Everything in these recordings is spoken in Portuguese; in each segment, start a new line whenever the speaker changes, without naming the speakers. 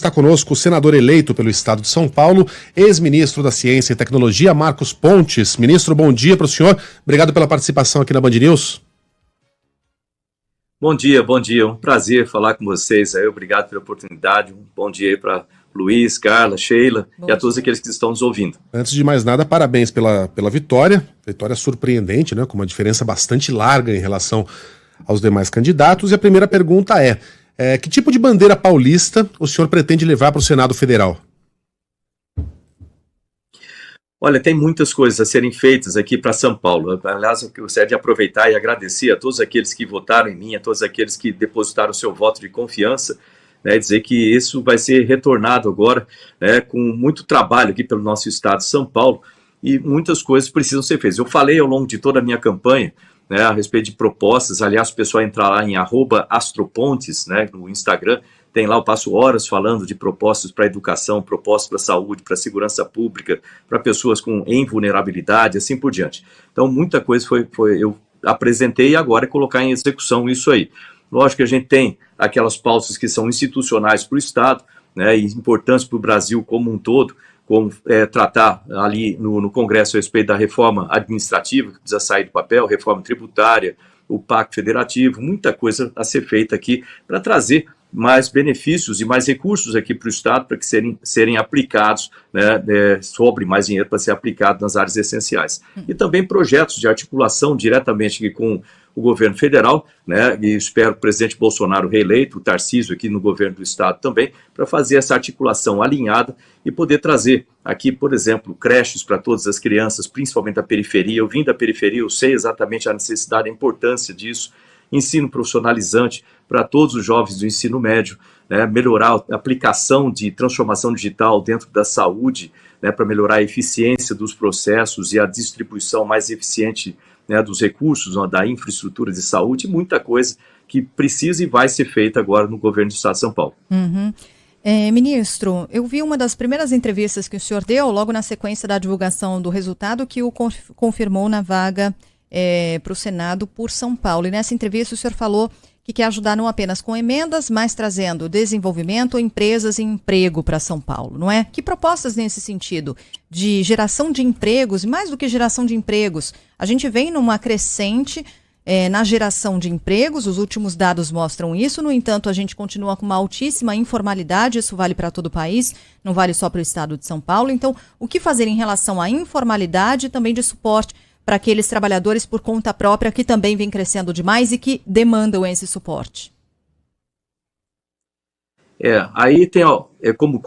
está conosco o senador eleito pelo estado de São Paulo, ex-ministro da Ciência e Tecnologia, Marcos Pontes. Ministro, bom dia para o senhor. Obrigado pela participação aqui na Band News.
Bom dia. Um prazer falar com vocês aí. Obrigado pela oportunidade. Um bom dia aí para Luiz, Carla, Sheila e a todos aqueles que estão nos ouvindo.
Antes de mais nada, parabéns pela vitória. Vitória surpreendente, né? Com uma diferença bastante larga em relação aos demais candidatos. E a primeira pergunta é que tipo de bandeira paulista o senhor pretende levar para o Senado Federal?
Olha, tem muitas coisas a serem feitas aqui para São Paulo. Aliás, eu gostaria de aproveitar e agradecer a todos aqueles que votaram em mim, a todos aqueles que depositaram o seu voto de confiança, né, dizer que isso vai ser retornado agora, né, com muito trabalho aqui pelo nosso estado de São Paulo, e muitas coisas precisam ser feitas. Eu falei ao longo de toda a minha campanha, né, a respeito de propostas. Aliás, o pessoal entrar lá em @astropontes, né, no Instagram, tem lá, eu passo horas falando de propostas para educação, propostas para saúde, para segurança pública, para pessoas em vulnerabilidade, assim por diante. Então, muita coisa eu apresentei e agora é colocar em execução isso aí. Lógico que a gente tem aquelas pautas que são institucionais para o Estado, né, e importantes para o Brasil como um todo, como tratar ali no Congresso a respeito da reforma administrativa, que precisa sair do papel, reforma tributária, o Pacto Federativo, muita coisa a ser feita aqui para trazer mais benefícios e mais recursos aqui para o Estado para que serem aplicados, né, sobre mais dinheiro para ser aplicado nas áreas essenciais. E também projetos de articulação diretamente aqui com o governo federal, né, e espero o presidente Bolsonaro reeleito, o Tarcísio aqui no governo do Estado também, para fazer essa articulação alinhada e poder trazer aqui, por exemplo, creches para todas as crianças, principalmente da periferia. Eu vim da periferia, eu sei exatamente a necessidade, a importância disso. Ensino profissionalizante para todos os jovens do ensino médio, né, melhorar a aplicação de transformação digital dentro da saúde, né, para melhorar a eficiência dos processos e a distribuição mais eficiente, né, dos recursos, da infraestrutura de saúde, muita coisa que precisa e vai ser feita agora no governo do Estado de São Paulo.
Uhum. Ministro, eu vi uma das primeiras entrevistas que o senhor deu, logo na sequência da divulgação do resultado, que o confirmou na vaga para o Senado por São Paulo. E nessa entrevista o senhor falou que quer ajudar não apenas com emendas, mas trazendo desenvolvimento, empresas e emprego para São Paulo, não é? Que propostas nesse sentido de geração de empregos, e mais do que geração de empregos, a gente vem numa crescente na geração de empregos, os últimos dados mostram isso. No entanto, a gente continua com uma altíssima informalidade, isso vale para todo o país, não vale só para o estado de São Paulo. Então, o que fazer em relação à informalidade e também de suporte para aqueles trabalhadores por conta própria que também vem crescendo demais e que demandam esse suporte?
Aí tem, como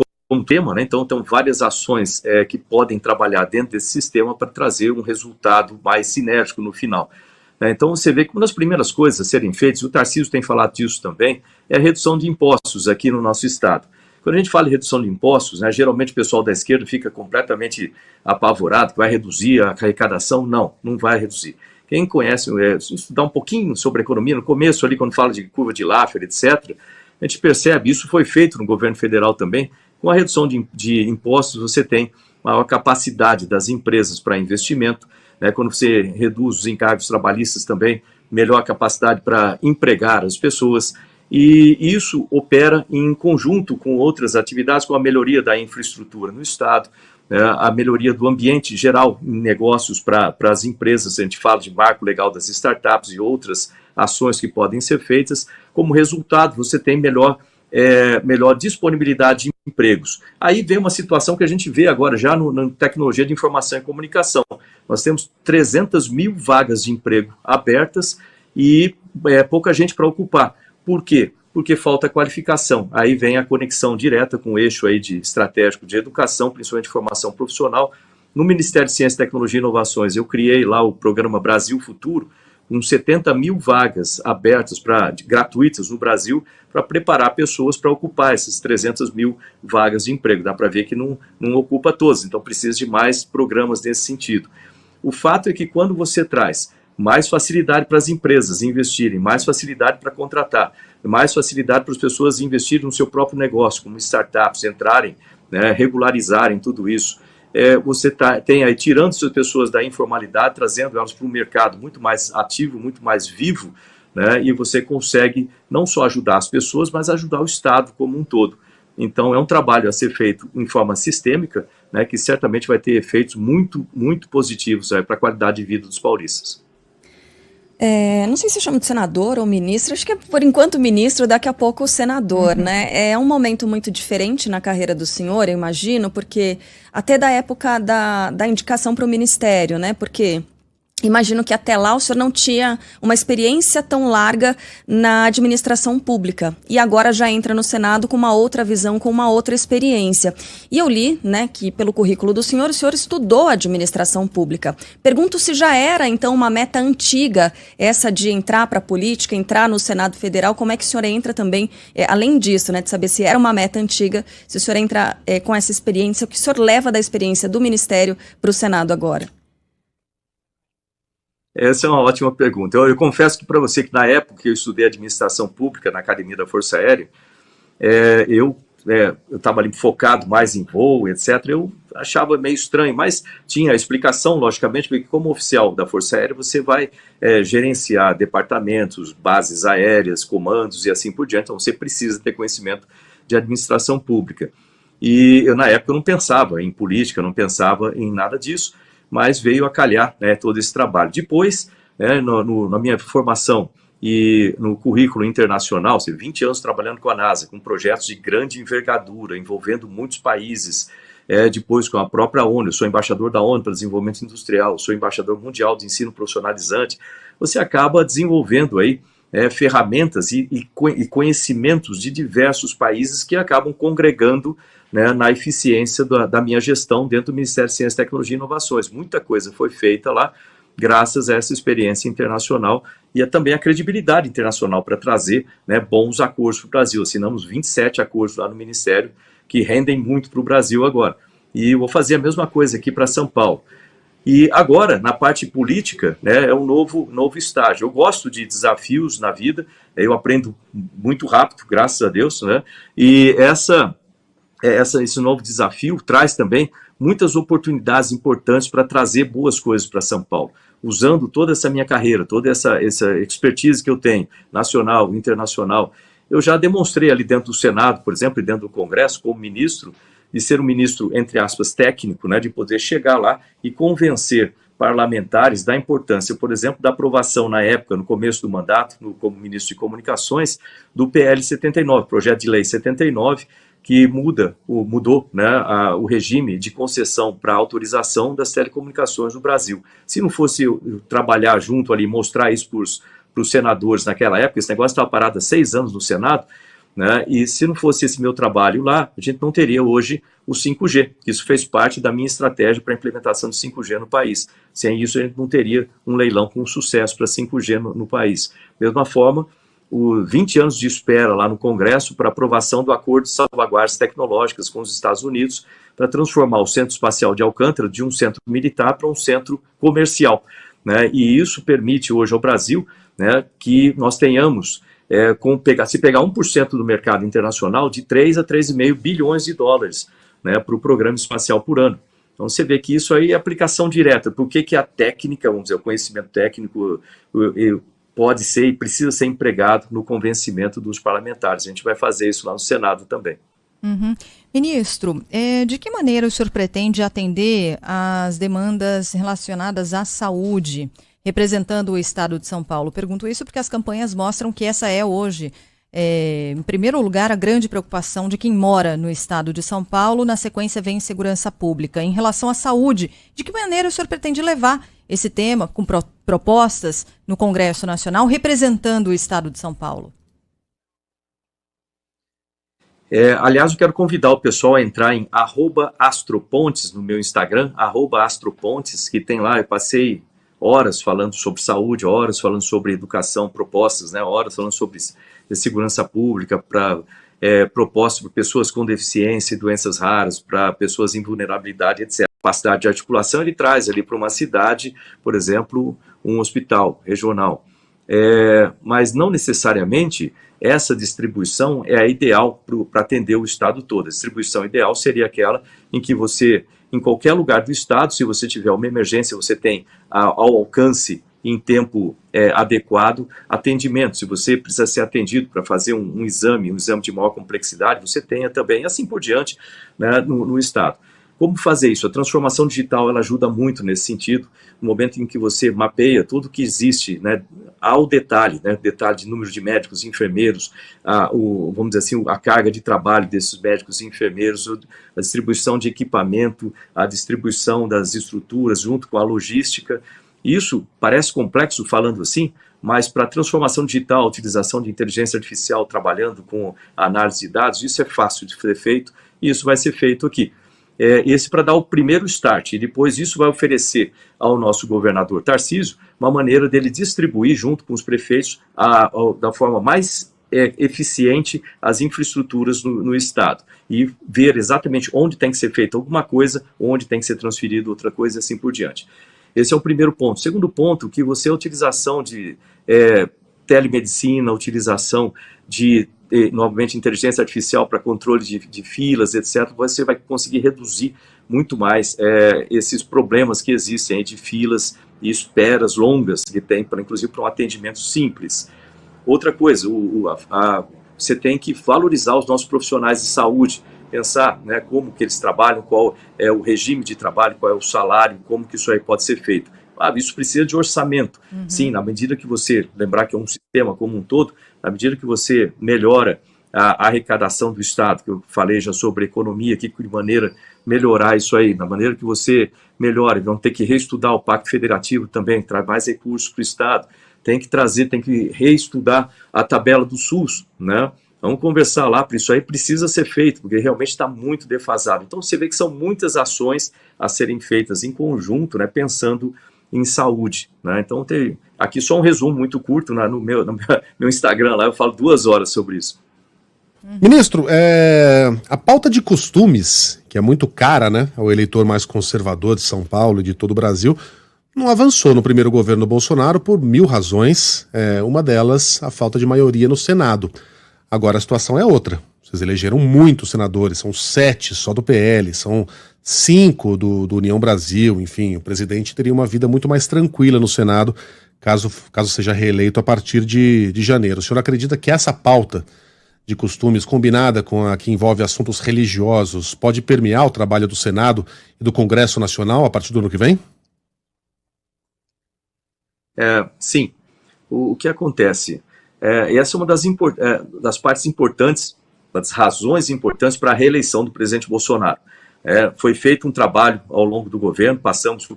tema, né? Então várias ações que podem trabalhar dentro desse sistema para trazer um resultado mais sinérgico no final. Então você vê que uma das primeiras coisas a serem feitas, o Tarcísio tem falado disso também, é a redução de impostos aqui no nosso estado. Quando a gente fala em redução de impostos, né, geralmente o pessoal da esquerda fica completamente apavorado, que vai reduzir a arrecadação. Não vai reduzir. Quem conhece, estudar um pouquinho sobre economia, no começo ali, quando fala de curva de Laffer, etc., a gente percebe, isso foi feito no governo federal também, com a redução de impostos você tem maior capacidade das empresas para investimento, né, quando você reduz os encargos trabalhistas também, melhor capacidade para empregar as pessoas. E isso opera em conjunto com outras atividades, como a melhoria da infraestrutura no Estado, a melhoria do ambiente geral em negócios para as empresas. A gente fala de marco legal das startups e outras ações que podem ser feitas. Como resultado, você tem melhor disponibilidade de empregos. Aí vem uma situação que a gente vê agora já na tecnologia de informação e comunicação. Nós temos 300 mil vagas de emprego abertas e pouca gente para ocupar. Por quê? Porque falta qualificação. Aí vem a conexão direta com o eixo aí estratégico de educação, principalmente de formação profissional. No Ministério de Ciência, Tecnologia e Inovações, eu criei lá o programa Brasil Futuro, com 70 mil vagas abertas, gratuitas no Brasil, para preparar pessoas para ocupar essas 300 mil vagas de emprego. Dá para ver que não ocupa todas, então precisa de mais programas nesse sentido. O fato é que quando você traz mais facilidade para as empresas investirem, mais facilidade para contratar, mais facilidade para as pessoas investirem no seu próprio negócio, como startups, entrarem, né, regularizarem tudo isso. Você tem aí tirando essas pessoas da informalidade, trazendo elas para um mercado muito mais ativo, muito mais vivo, né, e você consegue não só ajudar as pessoas, mas ajudar o Estado como um todo. Então, é um trabalho a ser feito em forma sistêmica, né, que certamente vai ter efeitos muito, muito positivos para a qualidade de vida dos paulistas.
Não sei se chama de senador ou ministro, acho que é por enquanto ministro, daqui a pouco senador, né? É um momento muito diferente na carreira do senhor, eu imagino, porque até da época da indicação para o ministério, né? Porque imagino que até lá o senhor não tinha uma experiência tão larga na administração pública e agora já entra no Senado com uma outra visão, com uma outra experiência. E eu li, né, que pelo currículo do senhor, o senhor estudou administração pública. Pergunto se já era, então, uma meta antiga essa de entrar para a política, entrar no Senado Federal. Como é que o senhor entra também, além disso, né, de saber se era uma meta antiga, se o senhor entra com essa experiência, o que o senhor leva da experiência do Ministério para o Senado agora?
Essa é uma ótima pergunta. Eu confesso que para você que na época que eu estudei administração pública na Academia da Força Aérea, eu estava ali focado mais em voo, etc. Eu achava meio estranho, mas tinha a explicação, logicamente, porque como oficial da Força Aérea você vai gerenciar departamentos, bases aéreas, comandos e assim por diante, então você precisa ter conhecimento de administração pública. E eu na época não pensava em política, não pensava em nada disso, mas veio a calhar, né, todo esse trabalho. Depois, na minha formação e no currículo internacional, 20 anos trabalhando com a NASA, com projetos de grande envergadura, envolvendo muitos países, depois com a própria ONU, eu sou embaixador da ONU para desenvolvimento industrial, sou embaixador mundial de ensino profissionalizante, você acaba desenvolvendo aí ferramentas e conhecimentos de diversos países que acabam congregando, né, na eficiência da minha gestão dentro do Ministério de Ciência, Tecnologia e Inovações. Muita coisa foi feita lá graças a essa experiência internacional e também a credibilidade internacional para trazer, né, bons acordos para o Brasil. Assinamos 27 acordos lá no Ministério que rendem muito para o Brasil agora. E eu vou fazer a mesma coisa aqui para São Paulo. E agora, na parte política, né, é um novo estágio. Eu gosto de desafios na vida, eu aprendo muito rápido, graças a Deus, né, e esse novo desafio traz também muitas oportunidades importantes para trazer boas coisas para São Paulo. Usando toda essa minha carreira, toda essa expertise que eu tenho, nacional, internacional, eu já demonstrei ali dentro do Senado, por exemplo, e dentro do Congresso, como ministro, de ser um ministro, entre aspas, técnico, né, de poder chegar lá e convencer parlamentares da importância, por exemplo, da aprovação na época, no começo do mandato, como ministro de Comunicações, do PL 79, Projeto de Lei 79, que mudou, né, o regime de concessão para autorização das telecomunicações no Brasil. Se não fosse eu trabalhar junto ali, mostrar isso para os senadores naquela época, esse negócio estava parado há 6 anos no Senado, né, e se não fosse esse meu trabalho lá, a gente não teria hoje o 5G, que isso fez parte da minha estratégia para a implementação do 5G no país. Sem isso, a gente não teria um leilão com sucesso para 5G no país. Da mesma forma, 20 anos de espera lá no Congresso para aprovação do Acordo de Salvaguardas Tecnológicas com os Estados Unidos para transformar o Centro Espacial de Alcântara de um centro militar para um centro comercial, né? E isso permite hoje ao Brasil, né, que nós tenhamos, se pegar 1% do mercado internacional, de 3 a 3,5 bilhões de dólares, né, para o programa espacial por ano. Então você vê que isso aí é aplicação direta. Por que a técnica, vamos dizer, o conhecimento técnico pode ser e precisa ser empregado no convencimento dos parlamentares. A gente vai fazer isso lá no Senado também.
Uhum. Ministro, de que maneira o senhor pretende atender às demandas relacionadas à saúde, representando o Estado de São Paulo? Pergunto isso porque as campanhas mostram que essa é hoje, em primeiro lugar, a grande preocupação de quem mora no Estado de São Paulo. Na sequência vem segurança pública. Em relação à saúde, de que maneira o senhor pretende levar esse tema com propostas no Congresso Nacional, representando o Estado de São Paulo?
Aliás, eu quero convidar o pessoal a entrar em @astropontes no meu Instagram, @astropontes, que tem lá, eu passei horas falando sobre saúde, horas falando sobre educação, propostas, né, horas falando sobre segurança pública, propostas para pessoas com deficiência e doenças raras, para pessoas em vulnerabilidade, etc. Capacidade de articulação, ele traz ali para uma cidade, por exemplo, um hospital regional. Mas não necessariamente essa distribuição é a ideal para atender o estado todo. A distribuição ideal seria aquela em que você, em qualquer lugar do estado, se você tiver uma emergência, você tem ao alcance em tempo adequado atendimento. Se você precisa ser atendido para fazer um exame de maior complexidade, você tenha também, assim por diante, né, no Estado. Como fazer isso? A transformação digital ela ajuda muito nesse sentido, no momento em que você mapeia tudo que existe, né, ao detalhe, né, detalhe de número de médicos e enfermeiros, vamos dizer assim, a carga de trabalho desses médicos e enfermeiros, a distribuição de equipamento, a distribuição das estruturas junto com a logística. Isso parece complexo falando assim, mas para a transformação digital, a utilização de inteligência artificial trabalhando com a análise de dados, isso é fácil de ser feito e isso vai ser feito aqui. Esse para dar o primeiro start, e depois isso vai oferecer ao nosso governador Tarcísio uma maneira dele distribuir junto com os prefeitos da forma mais eficiente as infraestruturas no Estado e ver exatamente onde tem que ser feita alguma coisa, onde tem que ser transferido outra coisa e assim por diante. Esse é o primeiro ponto. Segundo ponto, que a utilização de telemedicina, a utilização de novamente inteligência artificial para controle de filas, etc., você vai conseguir reduzir muito mais esses problemas que existem de filas e esperas longas que tem, inclusive para um atendimento simples. Outra coisa, você tem que valorizar os nossos profissionais de saúde, pensar, né, como que eles trabalham, qual é o regime de trabalho, qual é o salário, como que isso aí pode ser feito. Isso precisa de orçamento. Sim, na medida que você, lembrar que é um sistema como um todo, na medida que você melhora a arrecadação do Estado, que eu falei já sobre economia, que de maneira melhorar isso aí, na maneira que você melhora, vão ter que reestudar o Pacto Federativo também, traz mais recursos para o Estado, tem que reestudar a tabela do SUS, né? Vamos conversar lá, porque isso aí precisa ser feito, porque realmente está muito defasado. Então você vê que são muitas ações a serem feitas em conjunto, né, pensando em saúde, né? Então aqui só um resumo muito curto, né, no meu Instagram lá, eu falo 2 horas sobre isso.
Ministro, a pauta de costumes, que é muito cara, né, ao eleitor mais conservador de São Paulo e de todo o Brasil, não avançou no primeiro governo Bolsonaro por 1000 razões, uma delas a falta de maioria no Senado. Agora a situação é outra. Vocês elegeram muitos senadores, são 7 só do PL, são 5 do União Brasil, enfim, o presidente teria uma vida muito mais tranquila no Senado, caso seja reeleito a partir de janeiro. O senhor acredita que essa pauta de costumes, combinada com a que envolve assuntos religiosos, pode permear o trabalho do Senado e do Congresso Nacional a partir do ano que vem?
Sim. O que acontece? Essa é uma das partes importantes, das razões importantes para a reeleição do presidente Bolsonaro. Foi feito um trabalho ao longo do governo, passamos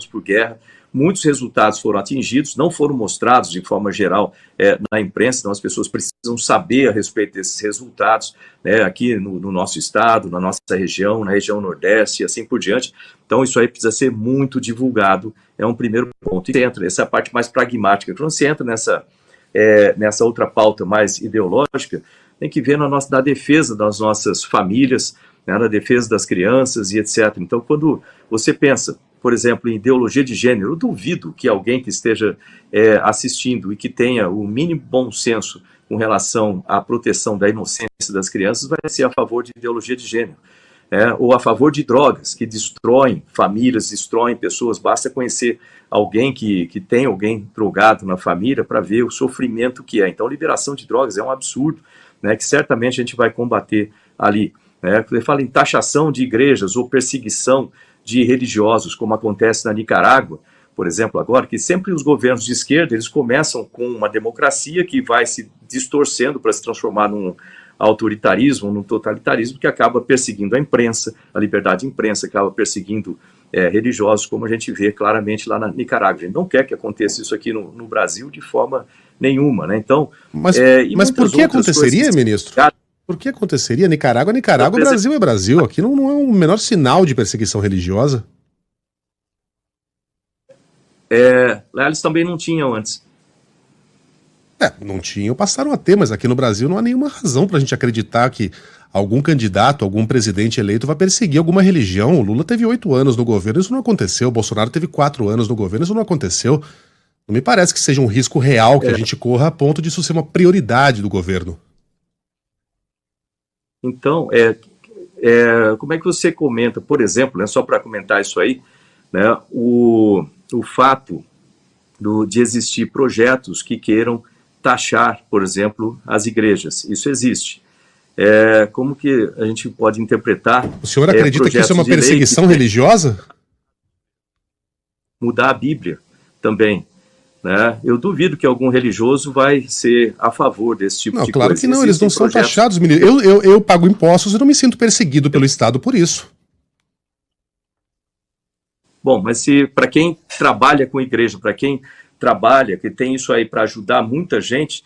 por guerra, muitos resultados foram atingidos, não foram mostrados de forma geral na imprensa, então as pessoas precisam saber a respeito desses resultados, né, aqui no nosso estado, na nossa região, na região Nordeste e assim por diante. Então isso aí precisa ser muito divulgado, é um primeiro ponto. E essa é a parte mais pragmática. Quando você entra nessa outra pauta mais ideológica, tem que ver na defesa das nossas famílias, né, na defesa das crianças e etc. Então, quando você pensa, por exemplo, em ideologia de gênero, eu duvido que alguém que esteja assistindo e que tenha o mínimo bom senso com relação à proteção da inocência das crianças vai ser a favor de ideologia de gênero. Ou a favor de drogas, que destroem famílias, destroem pessoas. Basta conhecer alguém que tem alguém drogado na família para ver o sofrimento que é. Então, liberação de drogas é um absurdo, né, que certamente a gente vai combater ali. Você fala em taxação de igrejas ou perseguição de religiosos, como acontece na Nicarágua, por exemplo, agora, que sempre os governos de esquerda, eles começam com uma democracia que vai se distorcendo para se transformar num autoritarismo, num totalitarismo, que acaba perseguindo a imprensa, a liberdade de imprensa, acaba perseguindo religiosos, como a gente vê claramente lá na Nicarágua. A gente não quer que aconteça isso aqui no Brasil de forma nenhuma, né? Então,
mas por que aconteceria, ministro? Por que aconteceria? Nicarágua, Brasil é Brasil. Aqui não é o menor sinal de perseguição religiosa.
Lá eles também não tinham antes.
Não tinham, passaram a ter, mas aqui no Brasil não há nenhuma razão para a gente acreditar que algum candidato, algum presidente eleito vai perseguir alguma religião. O Lula teve 8 anos no governo, isso não aconteceu. O Bolsonaro teve 4 anos no governo, isso não aconteceu. Não me parece que seja um risco real que a gente corra a ponto disso ser uma prioridade do governo.
Então, como é que você comenta, por exemplo, né, só para comentar isso aí, né, o fato de existir projetos que queiram taxar, por exemplo, as igrejas. Isso existe. Como que a gente pode interpretar...
O senhor acredita que isso é uma perseguição religiosa?
Mudar a Bíblia também. Né? Eu duvido que algum religioso vai ser a favor desse tipo de
claro
coisa.
Que não, eles não são taxados, ministro. Eu pago impostos e não me sinto perseguido pelo Estado por isso.
Bom, mas para quem trabalha com igreja, para quem trabalha, que tem isso aí para ajudar muita gente,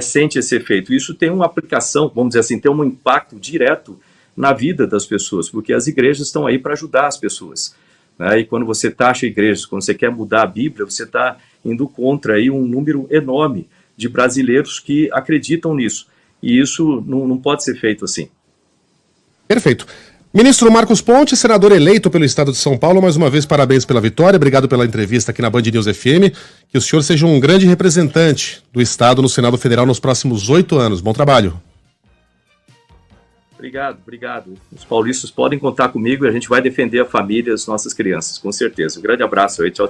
sente esse efeito. Isso tem uma aplicação, vamos dizer assim, tem um impacto direto na vida das pessoas, porque as igrejas estão aí para ajudar as pessoas. Né? E quando você taxa igrejas, quando você quer mudar a Bíblia, você está indo contra aí um número enorme de brasileiros que acreditam nisso. E isso não pode ser feito assim.
Perfeito. Ministro Marcos Pontes, senador eleito pelo Estado de São Paulo, mais uma vez parabéns pela vitória, obrigado pela entrevista aqui na Band News FM, que o senhor seja um grande representante do Estado no Senado Federal nos próximos 8 anos. Bom trabalho.
Obrigado. Os paulistas podem contar comigo e a gente vai defender a família e as nossas crianças, com certeza. Um grande abraço aí, tchau.